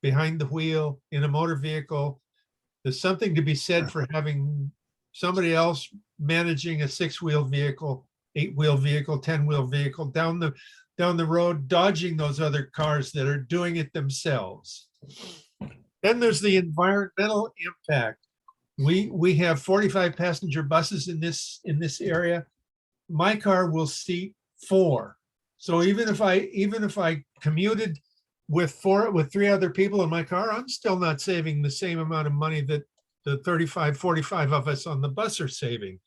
behind the wheel in a motor vehicle. There's something to be said for having somebody else managing a 6-wheel vehicle, 8-wheel vehicle, 10-wheel vehicle down the road, dodging those other cars that are doing it themselves. Then there's the environmental impact. We have 45 passenger buses in this area. My car will seat 4. So even if I commuted with 3 other people in my car, I'm still not saving the same amount of money that the 35, 45 of us on the bus are saving.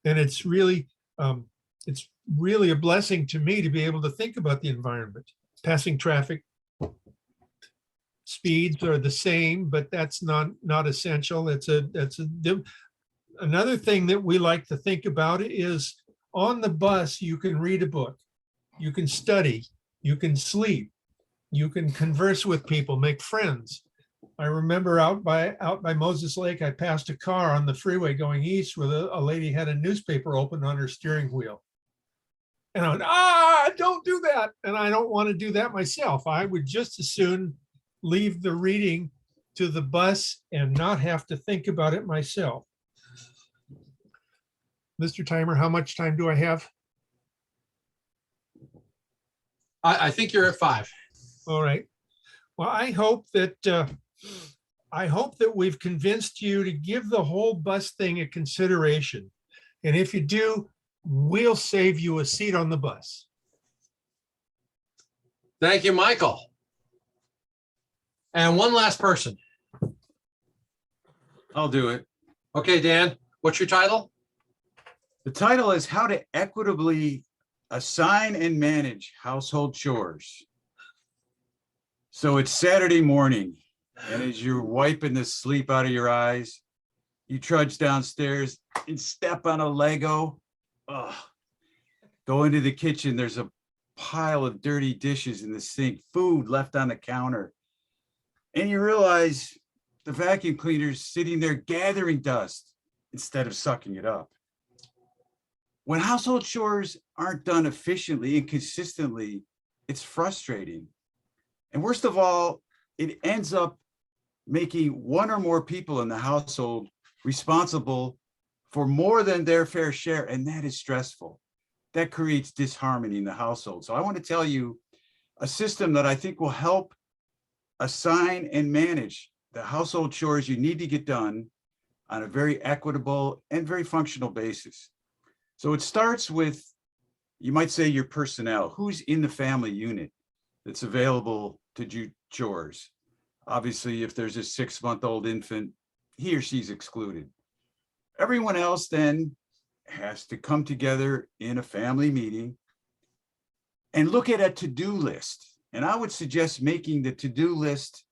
And it's really a blessing to me to be able to think about the environment. Passing traffic speeds are the same, but that's not essential. Another thing that we like to think about is on the bus, you can read a book, you can study, you can sleep, you can converse with people, make friends. I remember out by Moses Lake, I passed a car on the freeway going east where a lady had a newspaper open on her steering wheel. And I went, don't do that. And I don't want to do that myself. I would just as soon leave the reading to the bus and not have to think about it myself. Mr. Timer, how much time do I have? I think you're at 5. All right. Well, I hope that we've convinced you to give the whole bus thing a consideration. And if you do, we'll save you a seat on the bus. Thank you, Michael. And one last person. I'll do it. Okay, Dan, what's your title? The title is How to Equitably Assign and Manage Household Chores. So it's Saturday morning, and as you're wiping the sleep out of your eyes, you trudge downstairs and step on a Lego. Ugh. Go into the kitchen, there's a pile of dirty dishes in the sink, food left on the counter. And you realize the vacuum cleaner's sitting there gathering dust instead of sucking it up. When household chores aren't done efficiently and consistently, it's frustrating. And worst of all, it ends up making one or more people in the household responsible for more than their fair share, and that is stressful. That creates disharmony in the household. So I want to tell you a system that I think will help assign and manage the household chores you need to get done on a very equitable and very functional basis. So it starts with, you might say, your personnel. Who's in the family unit that's available to do chores? Obviously, if there's a 6-month-old infant, he or she's excluded. Everyone else then has to come together in a family meeting and look at a to-do list. And I would suggest making the to-do list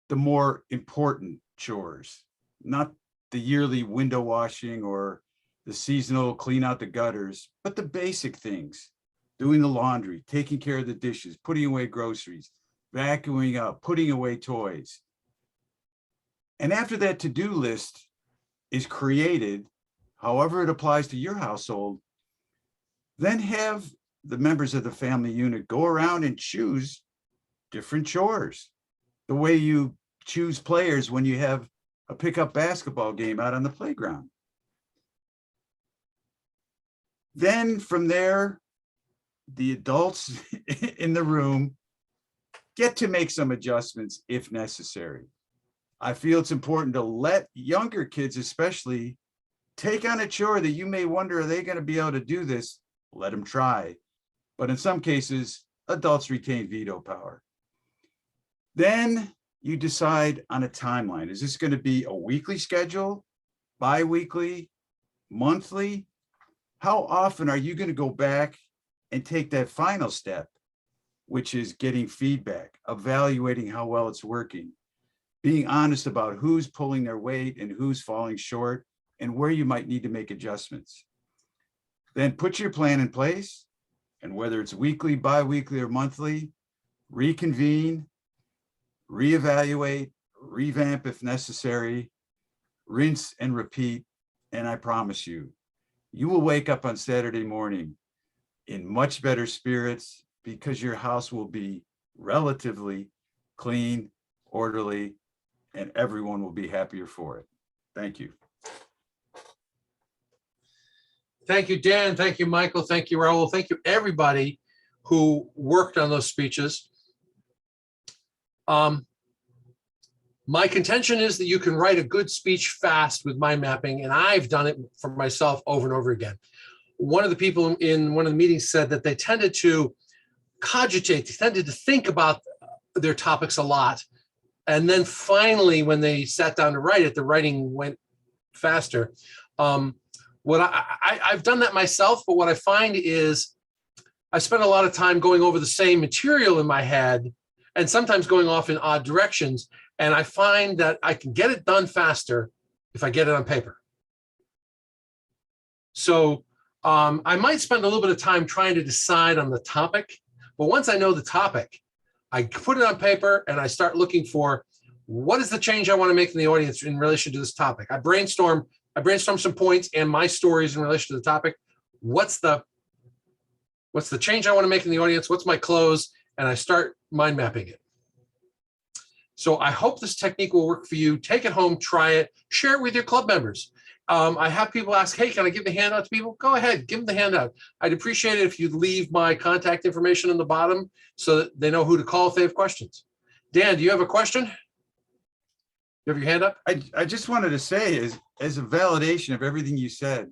the more important chores, not the yearly window washing or the seasonal clean out the gutters, but the basic things: doing the laundry, taking care of the dishes, putting away groceries, vacuuming up, putting away toys. And after that to-do list is created, however it applies to your household, then have the members of the family unit go around and choose different chores, the way you choose players when you have a pickup basketball game out on the playground. Then from there, the adults in the room get to make some adjustments if necessary. I feel it's important to let younger kids especially take on a chore that you may wonder, are they going to be able to do this? Let them try. But in some cases, adults retain veto power. Then you decide on a timeline. Is this going to be a weekly schedule, bi-weekly, monthly? How often are you going to go back and take that final step, which is getting feedback, evaluating how well it's working, being honest about who's pulling their weight and who's falling short and where you might need to make adjustments? Then put your plan in place, and whether it's weekly, bi-weekly, or monthly, reconvene, reevaluate, revamp if necessary, rinse and repeat. And I promise you, you will wake up on Saturday morning in much better spirits because your house will be relatively clean, orderly, and everyone will be happier for it. Thank you. Thank you, Dan. Thank you, Michael. Thank you, Raul. Thank you, everybody who worked on those speeches. My contention is that you can write a good speech fast with mind mapping, and I've done it for myself over and over again. One of the people in one of the meetings said that they tended to cogitate, they tended to think about their topics a lot. And then finally, when they sat down to write it, the writing went faster. I've done that myself, but what I find is I spend a lot of time going over the same material in my head and sometimes going off in odd directions. And I find that I can get it done faster if I get it on paper. So I might spend a little bit of time trying to decide on the topic, but once I know the topic, I put it on paper and I start looking for what is the change I want to make in the audience in relation to this topic. I brainstorm some points and my stories in relation to the topic. What's the change I want to make in the audience? What's my close? And I start mind mapping it. So I hope this technique will work for you. Take it home, try it, share it with your club members. I have people ask, hey, can I give the handout to people? Go ahead, give them the handout. I'd appreciate it if you'd leave my contact information on the bottom so that they know who to call if they have questions. Dan, do you have a question? You have your hand up? I just wanted to say, as a validation of everything you said,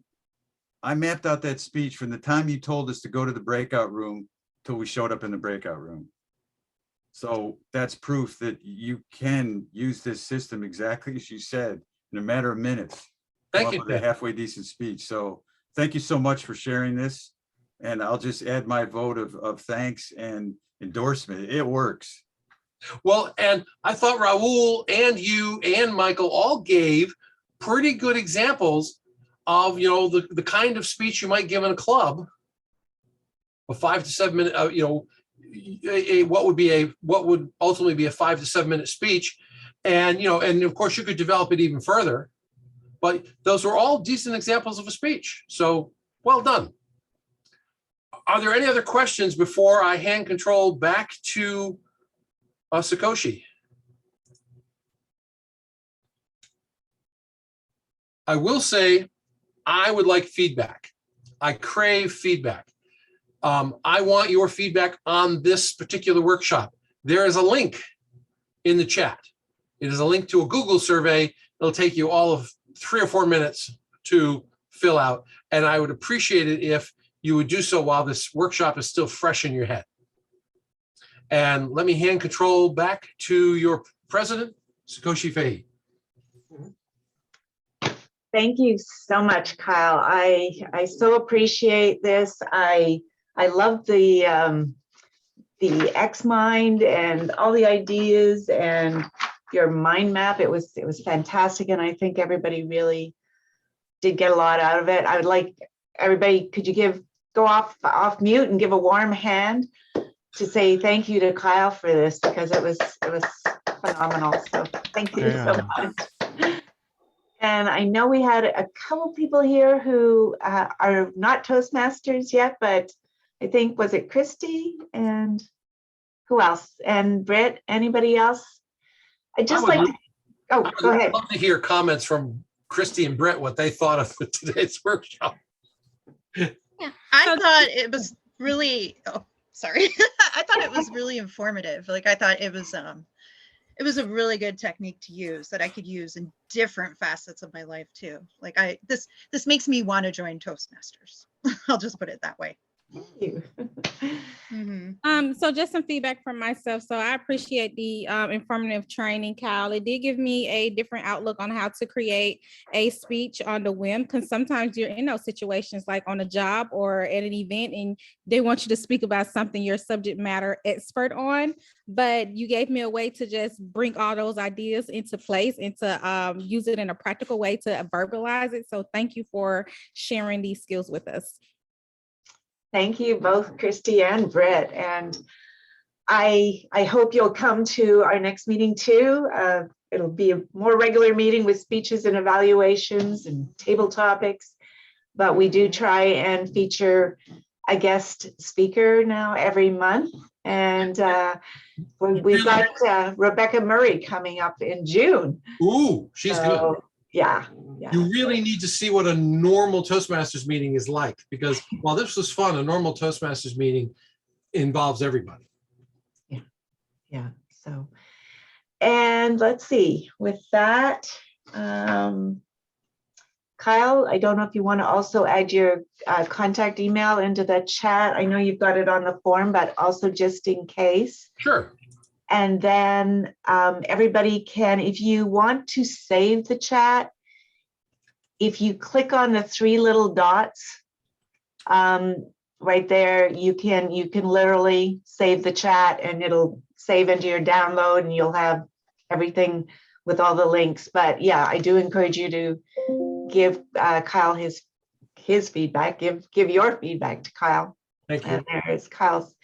I mapped out that speech from the time you told us to go to the breakout room till we showed up in the breakout room. So that's proof that you can use this system exactly as you said in a matter of minutes. Thank you, with a Dan. halfway decent speech. So thank you so much for sharing this. And I'll just add my vote of thanks and endorsement. It works. Well, and I thought Raul and you and Michael all gave pretty good examples of, the kind of speech you might give in a club, a 5 to 7 minute, what would ultimately be a 5 to 7 minute speech. And, and of course you could develop it even further, but those were all decent examples of a speech. So well done. Are there any other questions before I hand control back to Sakoshi? I will say I would like feedback. I crave feedback. I want your feedback on this particular workshop. There is a link in the chat. It is a link to a Google survey. It'll take you all of 3 or 4 minutes to fill out. And I would appreciate it if you would do so while this workshop is still fresh in your head. And let me hand control back to your president, Sakoshi Fahey. Thank you so much, Kyle. I so appreciate this. I love the X-Mind and all the ideas and your mind map. It was fantastic, and I think everybody really did get a lot out of it. I would like everybody, could you go off mute and give a warm hand to say thank you to Kyle for this, because it was phenomenal. So thank you so much. And I know we had a couple people here who are not Toastmasters yet, but I think, was it Christy and who else? And Britt, anybody else? I'd just like to, go ahead. I'd love to hear comments from Christy and Brett, what they thought of today's workshop. Yeah, I thought it was really, sorry. I thought it was really informative. Like, I thought it was a really good technique to use that I could use in different facets of my life too. Like this makes me want to join Toastmasters. I'll just put it that way. Thank you. So just some feedback from myself. So I appreciate the informative training, Kyle. It did give me a different outlook on how to create a speech on the whim, because sometimes you're in those situations like on a job or at an event and they want you to speak about something you're subject matter expert on, but you gave me a way to just bring all those ideas into place and to use it in a practical way to verbalize it. So thank you for sharing these skills with us. Thank you both, Christy and Brett. And I hope you'll come to our next meeting too. It'll be a more regular meeting with speeches and evaluations and table topics, but we do try and feature a guest speaker now every month. And we've got Rebecca Murray coming up in June. Ooh, she's good. So, yeah. You really need to see what a normal Toastmasters meeting is like, because while this was fun, a normal Toastmasters meeting involves everybody. Yeah. So, and let's see, with that, Kyle, I don't know if you want to also add your contact email into the chat. I know you've got it on the form, but also just in case. Sure. And then everybody can, if you want to save the chat, if you click on the 3 little dots right there, you can literally save the chat and it'll save into your download and you'll have everything with all the links. But yeah, I do encourage you to give Kyle his feedback, give your feedback to Kyle. Thank you. And there is Kyle's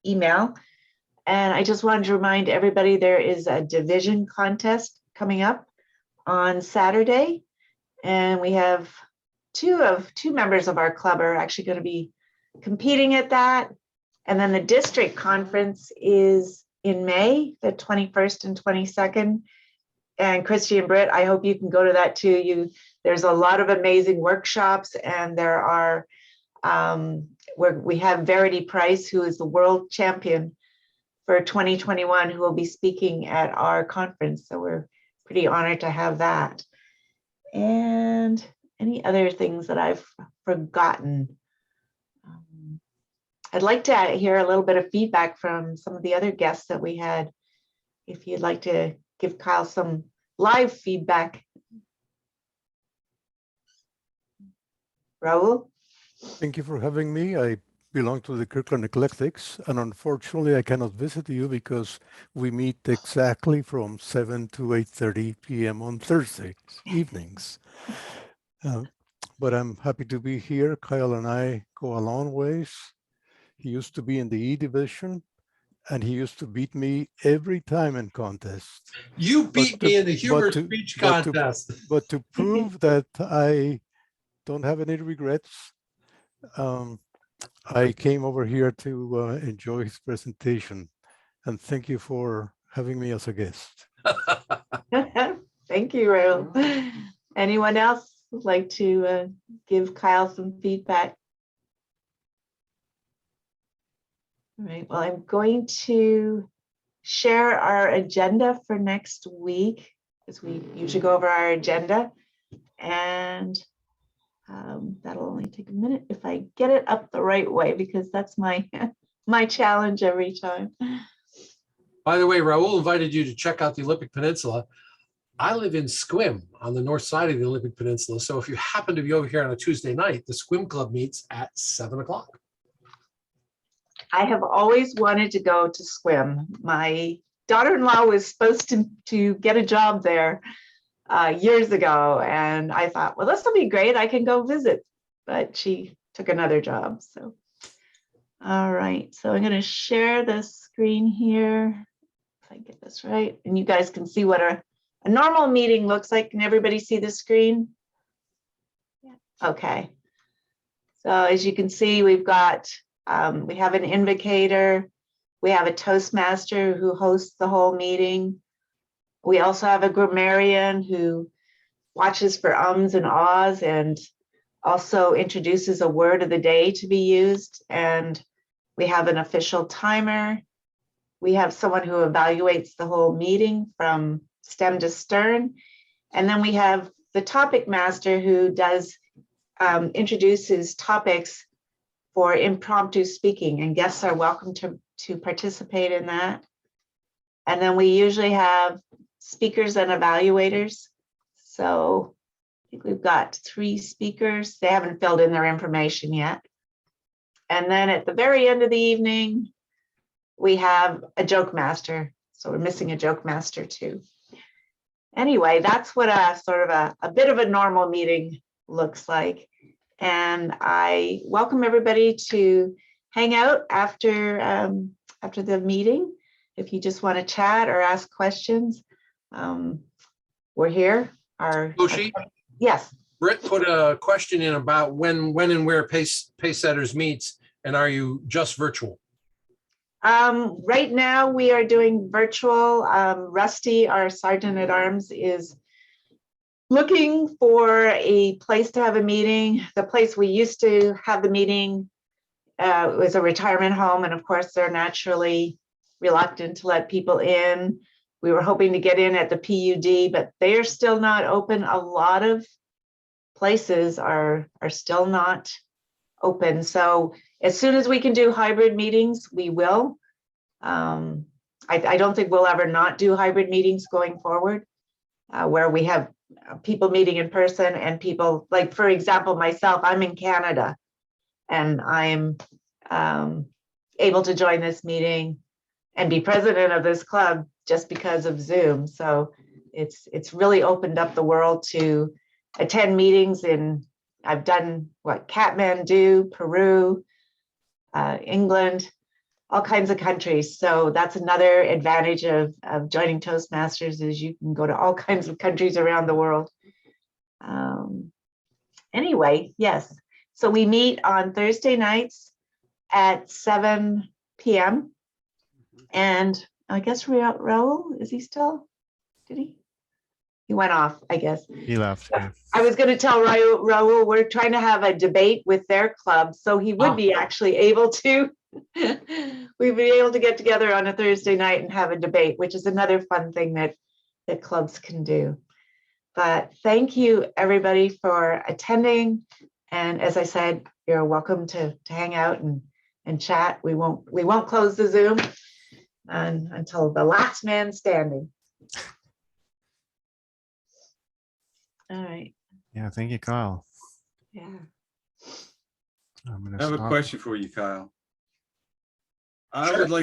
email. And I just wanted to remind everybody there is a division contest coming up on Saturday. And we have two members of our club are actually going to be competing at that. And then the district conference is in May, the 21st and 22nd. And Christy and Britt, I hope you can go to that too. There's a lot of amazing workshops, and there are where we have Verity Price, who is the world champion for 2021, who will be speaking at our conference. So we're pretty honored to have that. And any other things that I've forgotten? I'd like to hear a little bit of feedback from some of the other guests that we had. If you'd like to give Kyle some live feedback. Raul? Thank you for having me. I belong to the Kirkland Eclectics, and unfortunately I cannot visit you because we meet exactly from 7 to 8:30 p.m. on Thursday evenings. But I'm happy to be here. Kyle and I go a long ways. He used to be in the E division, and he used to beat me every time in contests. You beat me in the humor speech contest. But to prove that I don't have any regrets, I came over here to enjoy his presentation. And thank you for having me as a guest. Thank you, Raul. Anyone else would like to give Kyle some feedback? All right, well, I'm going to share our agenda for next week, as we usually go over our agenda. And that'll only take a minute if I get it up the right way, because that's my challenge every time. By the way, Raul invited you to check out the Olympic Peninsula. I live in Sequim on the north side of the Olympic Peninsula. So if you happen to be over here on a Tuesday night, the Sequim Club meets at 7 o'clock. I have always wanted to go to Sequim. My daughter-in-law was supposed to get a job there years ago, and I thought, well, this will be great. I can go visit, but she took another job. So, all right. So I'm going to share the screen here, if I get this right, and you guys can see what a normal meeting looks like. Can everybody see the screen? Yeah. Okay. So as you can see, we've got we have an invocator. We have a Toastmaster who hosts the whole meeting. We also have a grammarian who watches for ums and ahs and also introduces a word of the day to be used. And we have an official timer. We have someone who evaluates the whole meeting from stem to stern. And then we have the topic master who does introduces topics for impromptu speaking, and guests are welcome to participate in that. And then we usually have speakers and evaluators. So I think we've got 3 speakers. They haven't filled in their information yet. And then at the very end of the evening, we have a joke master. So we're missing a joke master too. Anyway, that's what a sort of a bit of a normal meeting looks like. And I welcome everybody to hang out after the meeting. If you just want to chat or ask questions, we're here. Oshi? Yes. Britt put a question in about when and where Pace Setters meets. And are you just virtual? Right now we are doing virtual. Rusty, our sergeant at arms, is looking for a place to have a meeting. The place we used to have the meeting was a retirement home, and of course they're naturally reluctant to let people in. We were hoping to get in at the PUD, but they are still not open. A lot of places are still not open. So as soon as we can do hybrid meetings, we will. I don't think we'll ever not do hybrid meetings going forward, where we have people meeting in person and people, like, for example, myself, I'm in Canada and I'm able to join this meeting and be president of this club just because of Zoom. So it's really opened up the world to attend meetings I've done Kathmandu, Peru, England, all kinds of countries. So that's another advantage of joining Toastmasters, is you can go to all kinds of countries around the world. Anyway, yes. So we meet on Thursday nights at 7 p.m. And I guess Raul, is he still? Did he? He went off, I guess. He left. Yeah. I was going to tell Raul, we're trying to have a debate with their club, so he would be actually able to. We'd be able to get together on a Thursday night and have a debate, which is another fun thing that clubs can do. But thank you, everybody, for attending. And as I said, you're welcome to hang out and chat. We won't close the Zoom until the last man standing. All right. Yeah. Thank you, Kyle. Yeah. I have a question for you, Kyle. I would like